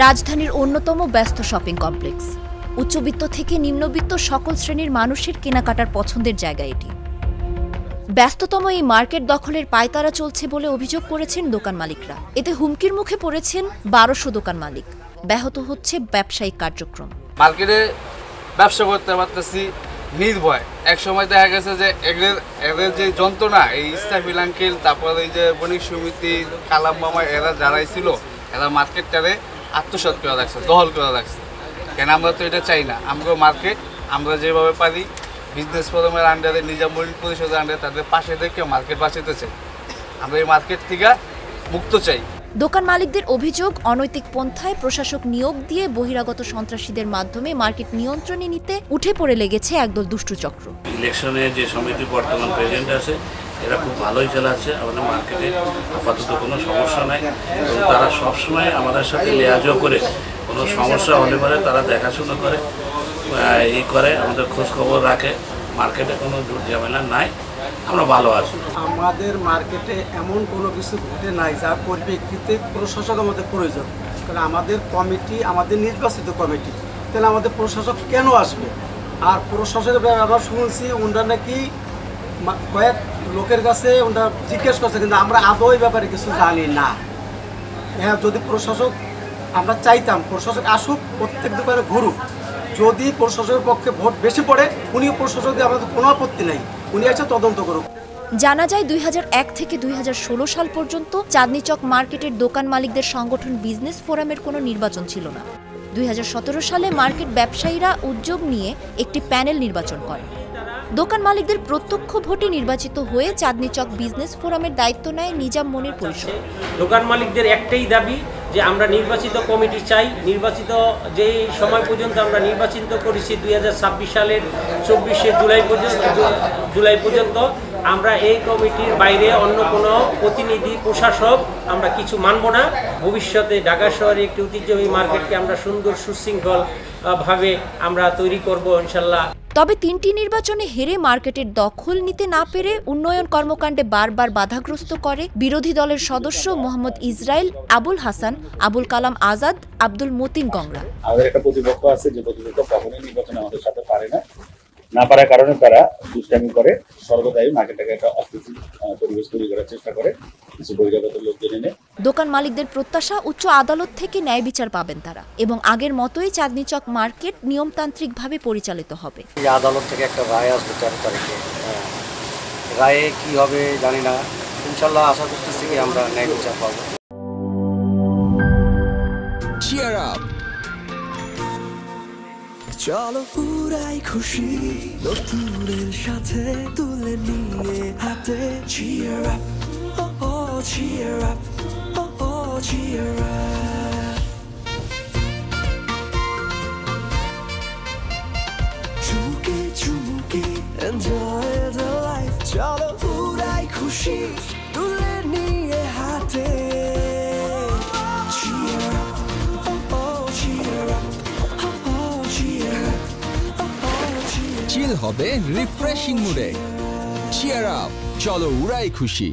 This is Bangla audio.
রাজধানীর অন্যতম ব্যস্ত শপিং কমপ্লেক্স। উচ্চবিত্ত থেকে নিম্নবিত্ত সকল শ্রেণীর মানুষের কেনাকাটার পছন্দের জায়গা এটি। ব্যস্ততম এই মার্কেট দখলের পায়তারা চলছে বলে অভিযোগ করেছেন দোকান মালিকরা। এতে হুমকির মুখে পড়েছেন 1200 দোকান মালিক। ব্যাহত হচ্ছে ব্যবসায়িক কার্যক্রম। মার্কেটে ব্যবসা করতে পারতেছি নির্ভয়। এক সময় দেখা গেছে যে এদের যে যন্ত্রণা, এই ইস্তাফিল আঙ্কেল, তারপরে এই যে বণিক সমিতি, কালাম মামা, এরা যারাই ছিল, এরা মার্কেটটারে আত্মসাৎ করে রাখছে, দখল করে রাখছে। কেন আমরা তো এটা চাই না। আমরা মার্কেট আমরা যেভাবে পারি বিজনেস ফোরামের আন্ডারে, নিজামুল পরিষদের আন্ডারে তাদের পাশে থেকে মার্কেট বাঁচাতে চাই। আমরা এই মার্কেট থেকে মুক্ত চাই। দোকান মালিকদের অভিযোগ, অনৈতিক পন্থায় প্রশাসক নিয়োগ দিয়ে বহিরাগত সন্ত্রাসীদের মাধ্যমে মার্কেট নিয়ন্ত্রণে নিতে উঠে পড়ে লেগেছে একদল দুষ্টু চক্র। ইলেকশনে যে সমিতি বর্তমান প্রেসিডেন্ট আছে, এরা খুব ভালোই চালাচ্ছে। আমাদের মার্কেটে আপাতত কোনো সমস্যা নাই। তারা সবসময় আমাদের সাথে লেয়াজও করে কোনো সমস্যা হলে পরে তারা দেখাশোনা করে, এই করে, আমাদের খোঁজ খবর রাখে। মার্কেটে কোনো ঝামেলা নাই, আমরা ভালো আছি। আমাদের মার্কেটে এমন কোনো কিছু ঘটে নাই যার পরিপ্রেক্ষিতে প্রশাসক আমাদের প্রয়োজন। কারণ আমাদের কমিটি, আমাদের নির্বাচিত কমিটি, তাহলে আমাদের প্রশাসক কেন আসবে? আর প্রশাসকের ব্যাপারে শুনছি ওনারা নাকি কয়েক লোকের কাছে ওনারা জিজ্ঞেস করছে, কিন্তু আমরা আদৌ এই ব্যাপারে কিছু জানি না। হ্যাঁ, যদি প্রশাসক, আমরা চাইতাম প্রশাসক আসুক, প্রত্যেক দোকানে ঘুরুক। যদি প্রশাসকের পক্ষে ভোট বেশি পড়ে, উনিও প্রশাসক দিয়ে আমাদের কোনো আপত্তি নাই, উনি এসে তদন্ত করুক। জানা যায় 2001 থেকে 2016 সাল পর্যন্ত চাঁদনী চক মার্কেটের দোকান মালিকদের সংগঠন বিজনেস ফোরামের কোনো নির্বাচন ছিল না। 2017 সালে মার্কেট ব্যবসায়ীরা উদ্যোগ নিয়ে একটি প্যানেল নির্বাচন করে। দোকান মালিকদের প্রত্যক্ষ ভোটে নির্বাচিত হয়ে চাঁদনী চক বিজনেস ফোরামের দায়িত্ব নেয় নিজাম মনির পরিষদ। দোকান মালিকদের একটাই দাবি যে আমরা নির্বাচিত কমিটি চাই। নির্বাচিত যে সময় পর্যন্ত আমরা নির্বাচিত করেছি 2026 সালের 24শে জুলাই পর্যন্ত আমরা এই কমিটির বাইরে অন্য কোনো প্রতিনিধি, প্রশাসক আমরা কিছু মানব না। ভবিষ্যতে ঢাকা শহরে একটি ঐতিহ্যবাহী মার্কেটকে আমরা সুন্দর সুশৃঙ্খল ভাবে আমরা তৈরি করব ইনশাল্লাহ। তবে 3টি নির্বাচনে হেরে মার্কেটের দখল নিতে না পেরে উন্নয়ন কর্মকাণ্ডে বারবার বাধাগ্রস্ত করে বিরোধী দলের সদস্য মোহাম্মদ ইসরাইল, আবুল হাসান, আবুল কালাম আজাদ, আব্দুল মতিন গংরা। আমাদের একটা প্রতিপক্ষ আছে, যে প্রতিপক্ষ কখনোই নির্বাচনে আমাদের সাথে পারে না পারার কারণে তারা দুষ্টামি করে, সর্বদাই মার্কেটটাকে একটা অস্থিতিশীল পরিবেশ তৈরি করার চেষ্টা করে কিছু বহিরাগত লোকজন এনে। দোকান মালিকদের প্রত্যাশা উচ্চ আদালত থেকে ন্যায় বিচার পাবেন তারা, এবং আগের মতোই চাঁদনী চক মার্কেট নিয়মতান্ত্রিকভাবে পরিচালিত হবে। আদালত থেকে একটা রায় আসবে 4 তারিখে। রায়ে কি হবে জানি না, ইনশাল্লাহ আশা করতেছি আমরা ন্যায় বিচার পাবো। Cheer up! চলো পুরাই খুশি নতুনের সাথে তুলে নিয়ে হাতে। Cheer up, oh oh cheer up, oh oh cheer up. চুমুকে চুমুকে enjoy the life. চলো পুরাই খুশি তুলে নিয়ে হাতে। Cheer up, oh oh cheer up. চিল হবে রিফ্রেশিং মুডে। চিয়ার আপ, চলো উড়াই খুশি।